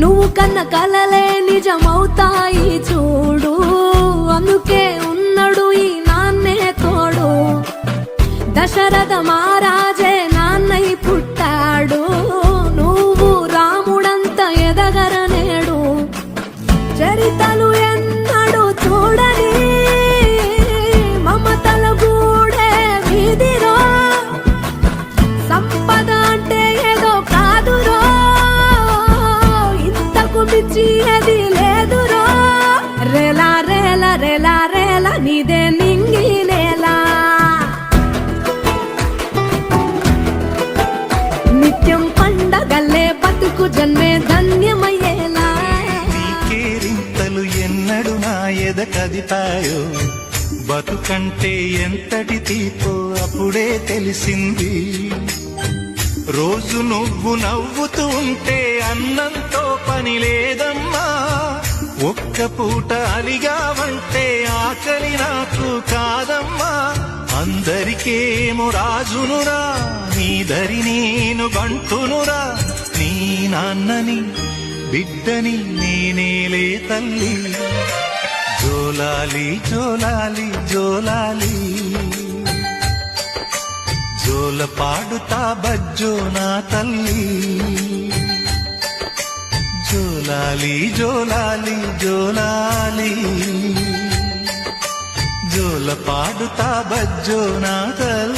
నువ్వు కన్న కలలే నిజమవుతాయి చూడు, అందుకే ఉన్నాడు ఈ నాన్నే తోడు. దశరథ మహారాజే నాన్నై పుట్టాడు, నువ్వు రాముడంత ఎదగరనేడు. చరితలు ఎన్నడు చూడని మమతల గూడే వీధిరో, సంపద అంటే ఏదో కాదురో, ఇంతకు మించి అది లేదురో. రేలా రేలా రేలా రేలా నీదే నింగి నేలా, నిత్యం పండగల్లే బతుకు జన్మే ధన్యమయ్యేలా. కేరింతలు ఎన్నడు నా ఎద కదిపాయో, బతుకంటే ఎంతటి తీపో అప్పుడే తెలిసింది. రోజు నువ్వు నవ్వుతూ ఉంటే అన్నంతో పని లేదమ్మా, ఒక్క పూట అలిగావంటే ఆకలి నాకు కాదమ్మా. అందరికేమో రాజునురా, నీ దరి నేను బంటునురా. నీ నాన్నని బిడ్డని నేనేలే తల్లి. జోలాలి జోలాలి జోలాలి, జోల పాడుతా బజ్జో నా తల్లి. జోలాలి జోలాలి జోలాలి, జోల పాడుతా బజ్జో నా తల్లి.